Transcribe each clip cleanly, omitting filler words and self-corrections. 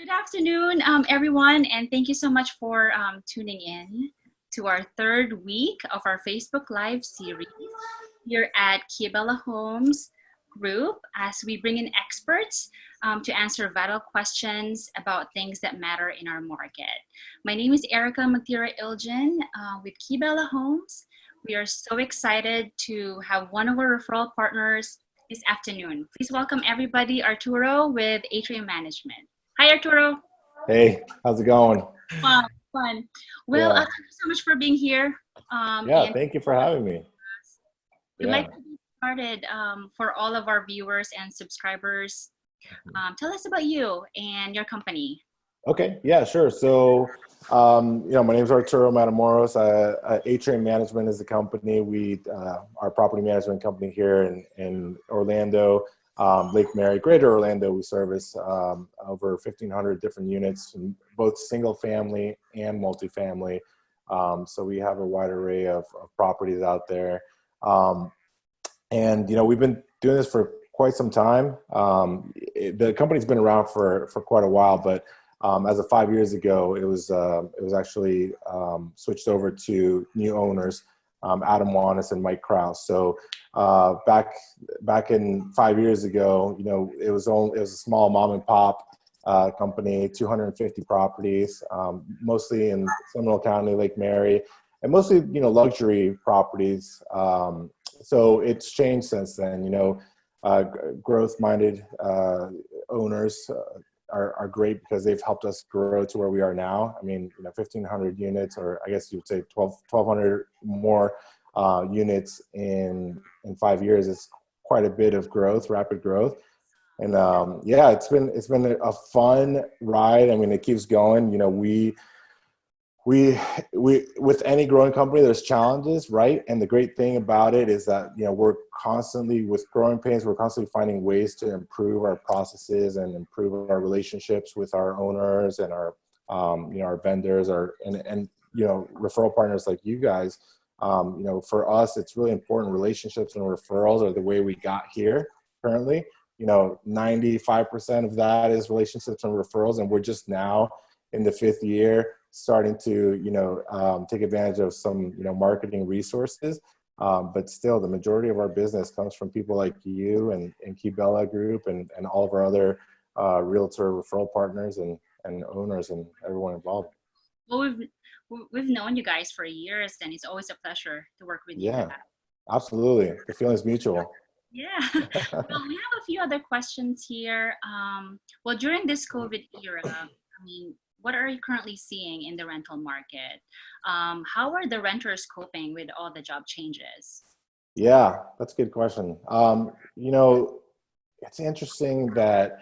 Good afternoon, everyone, and thank you so much for tuning in to our third week of our Facebook Live series here at KeyBella Homes Group as we bring in experts to answer vital questions about things that matter in our market. My name is Magtira Ilgen with KeyBella Homes. We are so excited to have one of our referral partners this afternoon. Please welcome everybody, Arturo with Atrium Management. Hi, Arturo. Hey, how's it going? Fun, fun. Well, thank you so much for being here. And thank you for having me. We'd like to get started for all of our viewers and subscribers. Tell us about you and your company. Okay, yeah, sure. So, my name is Arturo Matamoros. Atrium Management is the company. We our property management company here in Orlando. Lake Mary, Greater Orlando, we service over 1,500 different units, both single family and multifamily. So we have a wide array of properties out there. And we've been doing this for quite some time. The company's been around for quite a while, but as of 5 years ago, it was actually switched over to new owners, Adam Wanis and Mike Kraus. So back in 5 years ago, it was a small mom and pop company, 250 properties, mostly in Seminole County, Lake Mary, and mostly luxury properties. So it's changed since then. Growth-minded owners are great because they've helped us grow to where we are now. I mean, 1,500 units, or I guess you would say 1,200 more units in 5 years. Is quite a bit of growth, rapid growth. And it's been a fun ride. I mean, it keeps going. We with any growing company, there's challenges, right? And the great thing about it is that we're constantly, with growing pains, we're constantly finding ways to improve our processes and improve our relationships with our owners and our our vendors, and referral partners like you guys. For us, it's really important. Relationships and referrals are the way we got here currently. 95% of that is relationships and referrals, and we're just now in the fifth year starting to take advantage of some marketing resources, but still the majority of our business comes from people like you and KeyBella Group and all of our other realtor referral partners and owners and everyone involved. Well, we've known you guys for years, and it's always a pleasure to work with you. Yeah, absolutely. The feeling's mutual. Yeah. Well, we have a few other questions here. Well, during this COVID era, I mean, what are you currently seeing in the rental market? How are the renters coping with all the job changes? Yeah, that's a good question. It's interesting that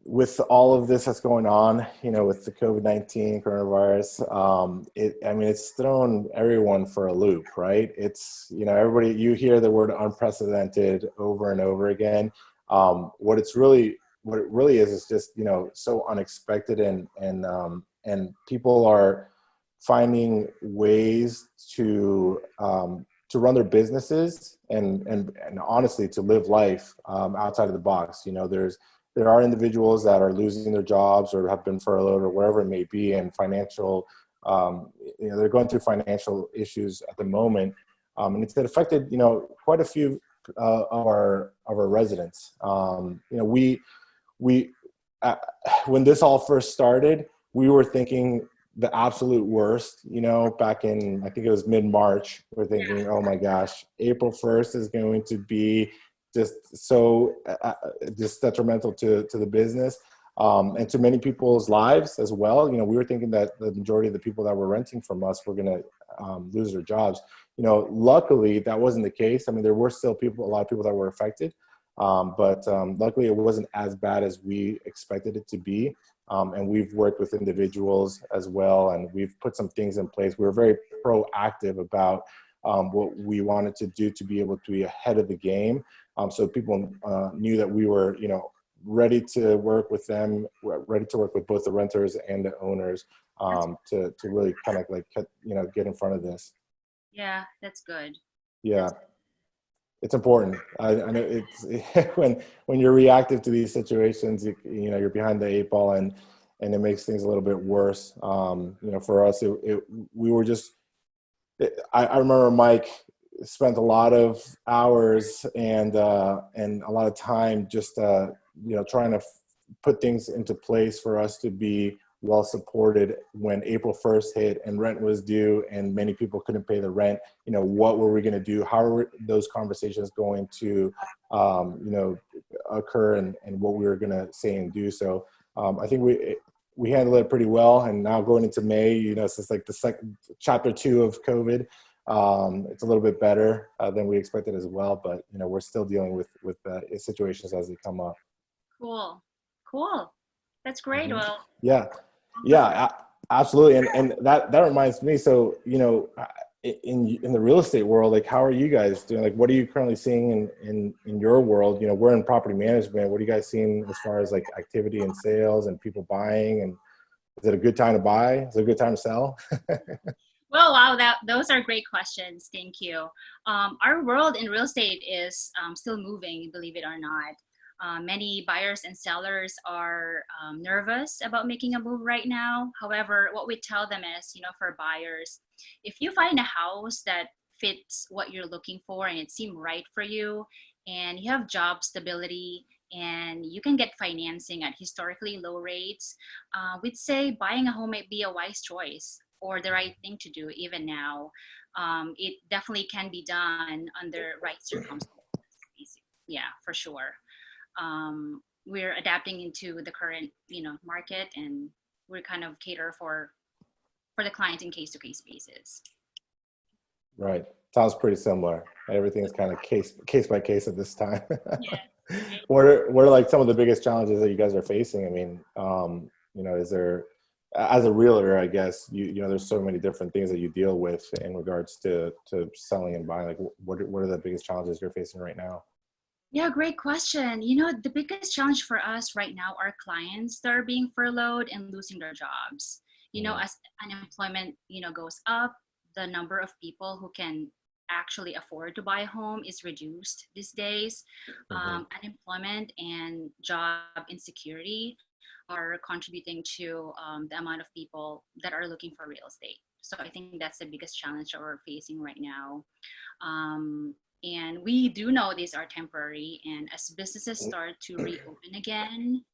with all of this that's going on, with the COVID-19 coronavirus, it's thrown everyone for a loop, right? It's, everybody, you hear the word unprecedented over and over again. What it really is just, so unexpected, and people are finding ways to run their businesses and honestly to live life outside of the box. There are individuals that are losing their jobs or have been furloughed or wherever it may be, and financial, they're going through financial issues at the moment, and it's affected quite a few of our residents. We when this all first started, we were thinking the absolute worst, back in, I think it was mid-March. We're thinking, oh my gosh, April 1st is going to be just so just detrimental to the business and to many people's lives as well. We were thinking that the majority of the people that were renting from us were going to lose their jobs. Luckily that wasn't the case. I mean, there were still a lot of people that were affected. But luckily it wasn't as bad as we expected it to be. And we've worked with individuals as well, and we've put some things in place. We were very proactive about what we wanted to do to be able to be ahead of the game. So people knew that we were, ready to work with them, ready to work with both the renters and the owners to really kind of get in front of this. Yeah, that's good. Yeah. It's important. I know it's when you're reactive to these situations, you're behind the eight ball, and and it makes things a little bit worse. For us, we were just, I remember Mike spent a lot of hours and a lot of time just trying to put things into place for us to be well supported when April 1st hit and rent was due and many people couldn't pay the rent. What were we going to do? How were those conversations going to occur, and what we were going to say and do? So I think we handled it pretty well. And now going into May, since like the second chapter 2 of COVID, it's a little bit better than we expected as well. But we're still dealing with situations as they come up. Cool. That's great. Mm-hmm. Well, yeah, absolutely. And that reminds me. So in the real estate world, like, how are you guys doing? Like, what are you currently seeing in your world? We're in property management. What are you guys seeing as far as like activity and sales and people buying? And is it a good time to buy? Is it a good time to sell? well, wow, those are great questions. Thank you. Our world in real estate is still moving, believe it or not. Many buyers and sellers are nervous about making a move right now. However, what we tell them is, for buyers, if you find a house that fits what you're looking for and it seems right for you, and you have job stability and you can get financing at historically low rates, we'd say buying a home might be a wise choice or the right thing to do even now. It definitely can be done under right circumstances. Yeah, for sure. We're adapting into the current market, and we're kind of cater for the clients in case-to-case basis. Right. Sounds pretty similar. Everything's kind of case by case at this time. Yeah. What are like some of the biggest challenges that you guys are facing? I mean, is there, as a realtor, I guess there's so many different things that you deal with in regards to selling and buying. Like, what are the biggest challenges you're facing right now? Yeah, great question. The biggest challenge for us right now are clients that are being furloughed and losing their jobs. As unemployment, goes up, the number of people who can actually afford to buy a home is reduced these days. Unemployment and job insecurity are contributing to the amount of people that are looking for real estate. So I think that's the biggest challenge that we're facing right now. And we do know these are temporary, and as businesses start to reopen again,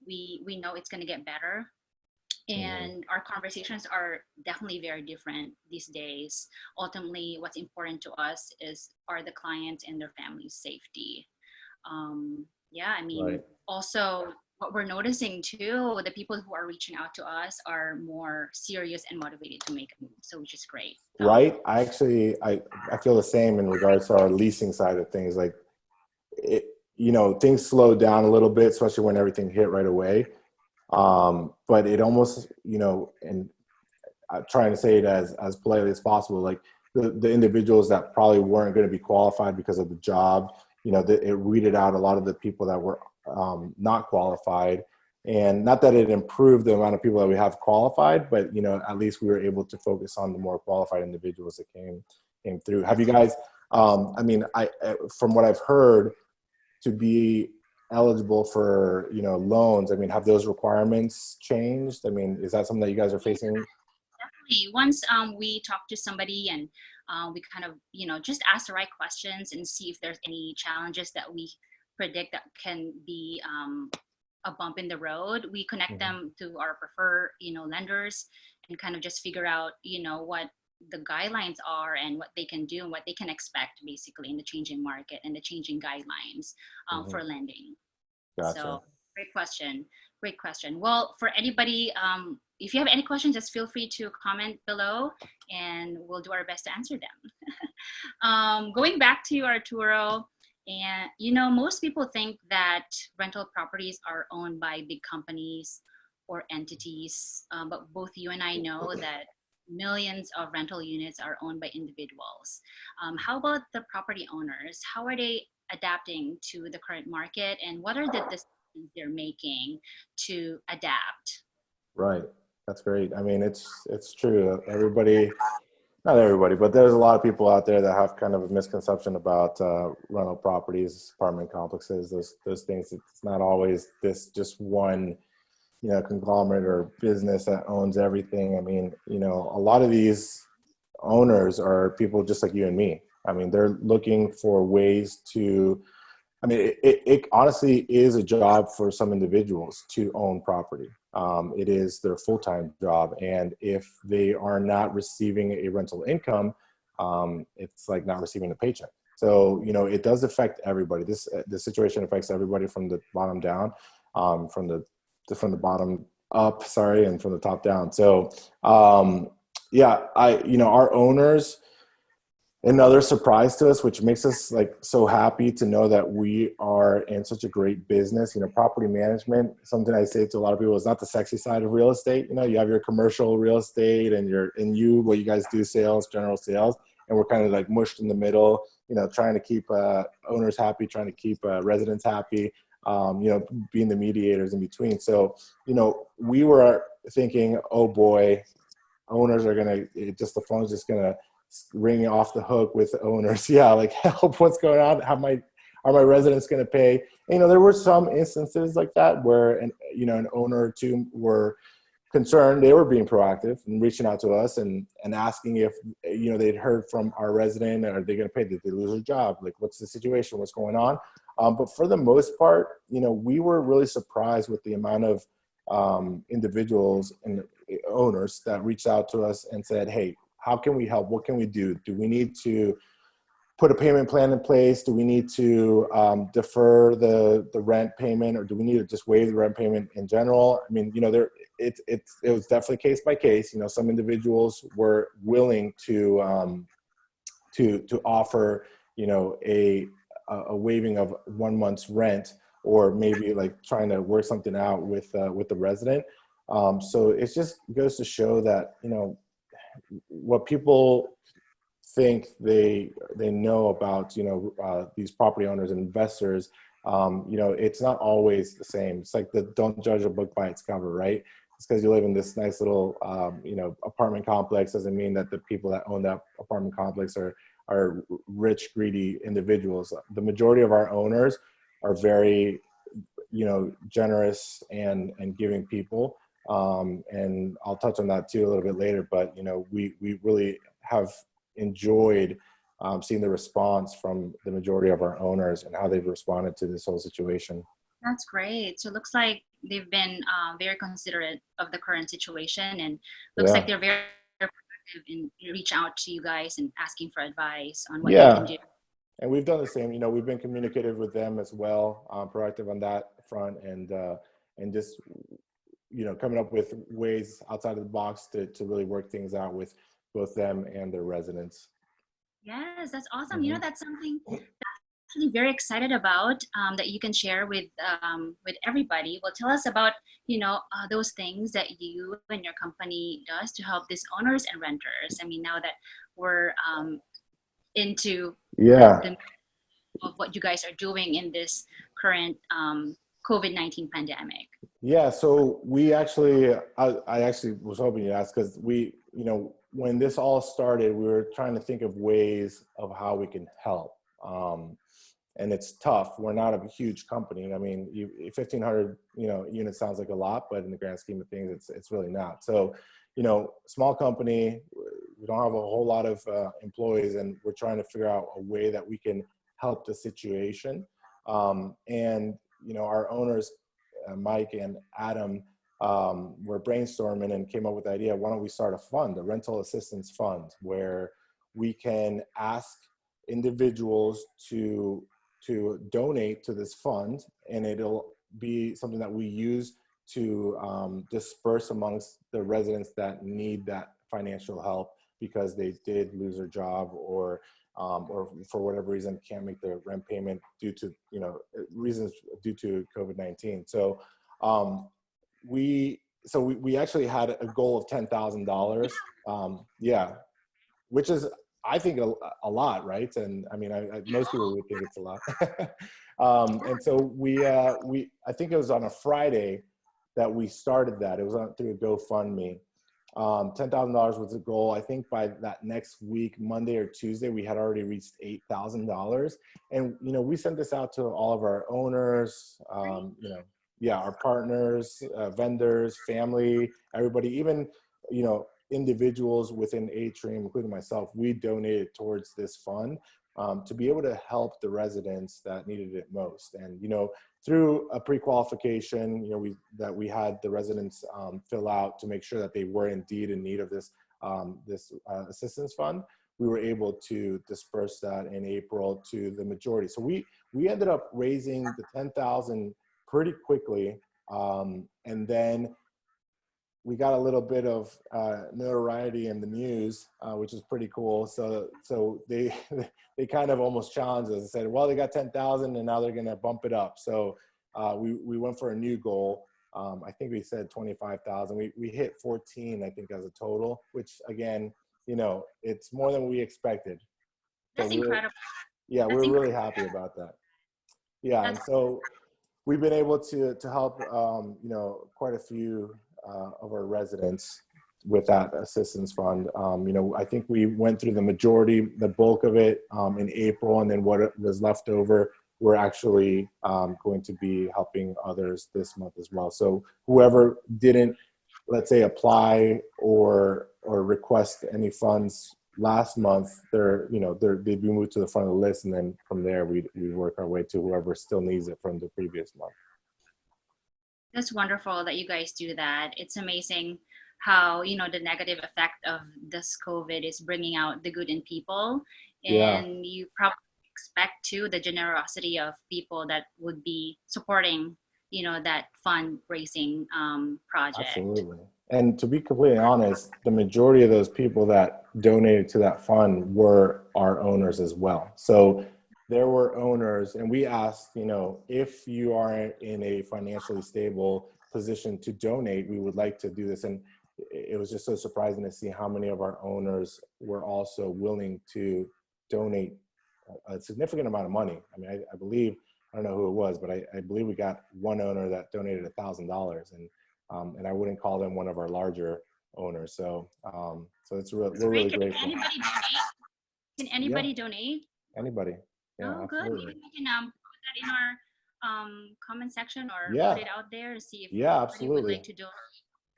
we know it's going to get better. And our conversations are definitely very different these days. Ultimately, what's important to us are the clients and their family's safety. Right. Also what we're noticing too, the people who are reaching out to us are more serious and motivated to make a move, so which is great. Right. I feel the same in regards to our leasing side of things. Like, things slowed down a little bit, especially when everything hit right away. But it almost, and I'm trying to say it as politely as possible, like the individuals that probably weren't going to be qualified because of the job, it weeded out a lot of the people that were not qualified. And not that it improved the amount of people that we have qualified, but at least we were able to focus on the more qualified individuals that came through. Have you guys? From what I've heard, to be eligible for loans, have those requirements changed? Is that something that you guys are facing? Definitely. Once we talk to somebody and we kind of just ask the right questions and see if there's any challenges that we predict that can be a bump in the road, we connect them to our preferred lenders and kind of just figure out what the guidelines are and what they can do and what they can expect basically in the changing market and the changing guidelines for lending. Gotcha. So great question. Well, for anybody, if you have any questions, just feel free to comment below and we'll do our best to answer them. Going back to you, Arturo, and most people think that rental properties are owned by big companies or entities, but both you and I know that millions of rental units are owned by individuals. How about the property owners? How are they adapting to the current market, and what are the decisions they're making to adapt? Right. That's great. It's true. Not everybody, but there's a lot of people out there that have kind of a misconception about rental properties, apartment complexes, those things. It's not always this just one conglomerate or business that owns everything. I mean, a lot of these owners are people just like you and me. I mean, they're looking for ways to, I mean, it honestly is a job for some individuals to own property. It is their full-time job. And if they are not receiving a rental income, it's like not receiving a paycheck. So, it does affect everybody. The situation affects everybody from the bottom down, from the bottom up, sorry, and from the top down. So, yeah, our owners, another surprise to us, which makes us like so happy to know that we are in such a great business. Property management, something I say to a lot of people, is not the sexy side of real estate. You have your commercial real estate and what you guys do, sales, general sales, and we're kind of like mushed in the middle, trying to keep owners happy, trying to keep residents happy, being the mediators in between. So, we were thinking, oh boy, owners are the phone's just gonna ring off the hook with owners. Yeah, like, help, what's going on? Are my residents going to pay? And, there were some instances like that where an owner or two were concerned. They were being proactive and reaching out to us and asking if they'd heard from our resident. Are they going to pay? Did they lose their job? Like, what's the situation? What's going on? But for the most part, we were really surprised with the amount of individuals and owners that reached out to us and said, hey, how can we help? What can we do? Do we need to put a payment plan in place? Do we need to defer the rent payment, or do we need to just waive the rent payment in general? I mean, it was definitely case by case. Some individuals were willing to offer, a waiving of 1 month's rent, or maybe like trying to work something out with the resident. So it just goes to show that, what people think they know about these property owners and investors, it's not always the same. It's like the don't judge a book by its cover, right? It's because you live in this nice little apartment complex doesn't mean that the people that own that apartment complex are rich, greedy individuals. The majority of our owners are very generous and giving people. And I'll touch on that too a little bit later, but we really have enjoyed seeing the response from the majority of our owners and how they've responded to this whole situation. That's great. So it looks like they've been very considerate of the current situation, and looks like they're very proactive in reach out to you guys and asking for advice on what they can do. And we've done the same. We've been communicative with them as well, proactive on that front, and just coming up with ways outside of the box to really work things out with both them and their residents. Yes, that's awesome. That's something that I'm actually very excited about, that you can share with everybody. Well, tell us about those things that you and your company does to help these owners and renters. I mean, now that we're into of what you guys are doing in this current COVID-19 pandemic. Yeah, so we actually, I actually was hoping you'd ask, because we, when this all started, we were trying to think of ways of how we can help. And it's tough. We're not a huge company. I mean, 1,500, units sounds like a lot, but in the grand scheme of things, it's really not. So, small company, we don't have a whole lot of employees, and we're trying to figure out a way that we can help the situation. And, our owners, Mike and Adam, were brainstorming and came up with the idea, why don't we start a fund, a rental assistance fund, where we can ask individuals to donate to this fund, and it'll be something that we use to disperse amongst the residents that need that financial help because they did lose their job, or for whatever reason can't make their rent payment due to reasons due to COVID-19. So we actually had a goal of $10,000. Which is, I think, a lot, right? And I mean, most people would think it's a lot. And so I think it was on a Friday that we started that. It was through a GoFundMe. $10,000 was the goal. I think by that next week, Monday or Tuesday, we had already reached $8,000. And, we sent this out to all of our owners, yeah, our partners, vendors, family, everybody, even, you know, individuals within Atrium, including myself, we donated towards this fund to be able to help the residents that needed it most. And, you know, through a pre-qualification, you know, we had the residents fill out to make sure that they were indeed in need of this assistance fund. We were able to disperse that in April to the majority. So we ended up raising the 10,000 pretty quickly, and then we got a little bit of notoriety in the news, which is pretty cool. So they they kind of almost challenged us and said, well, they got 10,000 and now they're going to bump it up. So we went for a new goal. I think we said 25,000. We hit 14, I think, as a total, which again, you know, it's more than we expected. So That's incredible. we're That's really incredible. happy about that. Yeah, and That's so we've been able to help you know, quite a few of our residents with that assistance fund. You know, I think we went through the majority, the bulk of it in April, and then what was left over, we're actually going to be helping others this month as well. So whoever didn't, let's say, apply or request any funds last month, they'd be moved to the front of the list, and then from there we work our way to whoever still needs it from the previous month. That's wonderful that you guys do that. It's amazing how, you know, the negative effect of this COVID is bringing out the good in people. Yeah, And you probably expect too the generosity of people that would be supporting, you know, that fundraising project. absolutely. And to be completely honest, the majority of those people that donated to that fund were our owners as well. So there were owners, and we asked, you know, if you are in a financially stable position to donate, we would like to do this. And it was just so surprising to see how many of our owners were also willing to donate a significant amount of money. I mean, I believe, I don't know who it was, but I believe we got one owner that donated $1,000, and I wouldn't call them one of our larger owners. So That's we're great. really Can grateful. anybody donate? Can Yeah, anybody donate? anybody. Yeah, Oh, good. absolutely. Maybe we can put that in our comment section or put Yeah, it out there to see if yeah, anybody would absolutely. like to donate.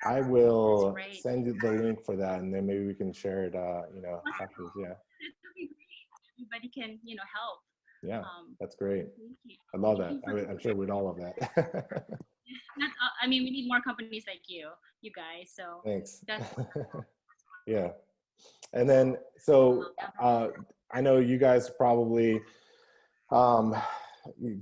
I That's will great. send you the link for that, and then maybe we can share it, you know, after. Wonderful. Yeah, That would be great. Everybody can, you know, help. yeah, Um, that's great. thank you. I love Thank that. you for I'm sure we'd all love that. not. I mean, we need more companies like you guys. So Thanks. that's wonderful. Yeah. And then, so I know you guys probably um,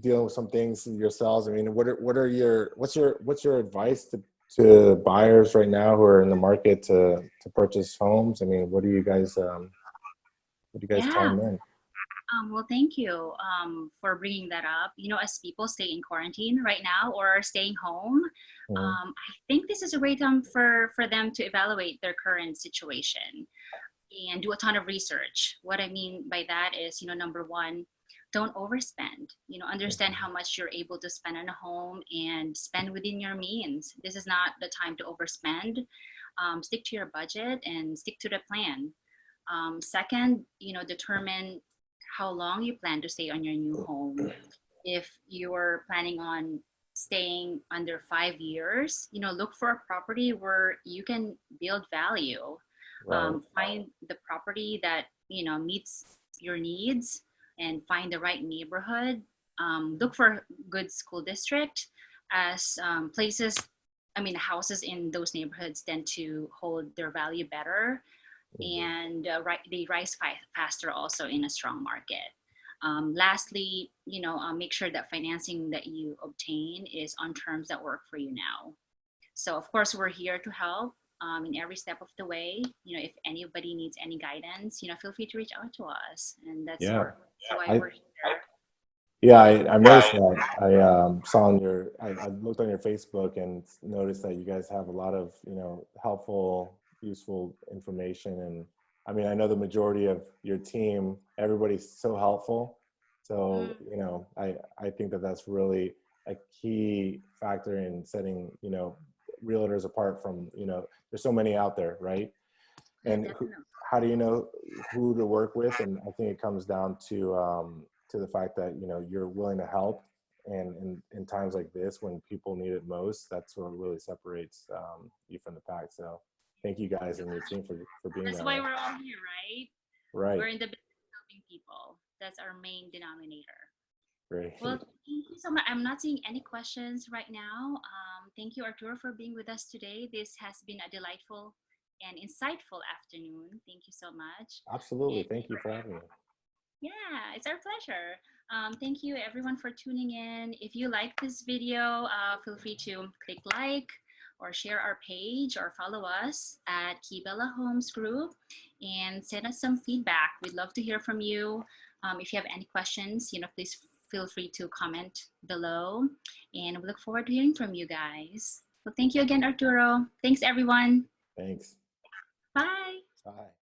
dealing with some things yourselves. I mean, what's your advice to buyers right now who are in the market to purchase homes? I mean, what do you guys tell Yeah. them then? Well, thank you for bringing that up. You know, as people stay in quarantine right now or staying home, Mhm. I think this is a great time for them to evaluate their current situation and do a ton of research. What I mean by that is, you know, number one, don't overspend. You know, understand how much you're able to spend on a home and spend within your means. This is not the time to overspend. Stick to your budget and stick to the plan. Second, you know, determine how long you plan to stay on your new home. If you're planning on staying under 5 years, you know, look for a property where you can build value. Right. Find the property that, you know, meets your needs and find the right neighborhood. Look for good school district as places, I mean, houses in those neighborhoods tend to hold their value better Mhm. and they rise faster also in a strong market. Lastly, you know, make sure that financing that you obtain is on terms that work for you now. So, of course, we're here to help in every step of the way. You know, if anybody needs any guidance, you know, feel free to reach out to us, and Yeah. that's why I, we're here. Yeah, I've noticed that. I saw on I looked on your Facebook and noticed that you guys have a lot of, you know, helpful, useful information. And I mean, I know the majority of your team, everybody's so helpful. So, Mm, you know, I think that that's really a key factor in setting, you know, realtors apart from, you know, there's so many out there, right? yeah, And definitely. how do you know who to work with? And I think it comes down to the fact that, you know, you're willing to help, and in times like this when people need it most, that's what really separates you from the pack. So thank you guys and your team for being That's that why way. we're all here, right? Right. We're in the business of helping people. That's our main denominator. Great. Well, thank you so much. I'm not seeing any questions right now. Thank you, Arturo, for being with us today. This has been a delightful and insightful afternoon. Thank you so much. Absolutely. And Thank you for having me. yeah, it's our pleasure. Thank you, everyone, for tuning in. If you like this video, feel free to click like or share our page or follow us at KeyBella Homes Group and send us some feedback. We'd love to hear from you. If you have any questions, please feel free to comment below, and we look forward to hearing from you guys. So thank you again, Arturo. Thanks, everyone. Thanks. Bye. Bye.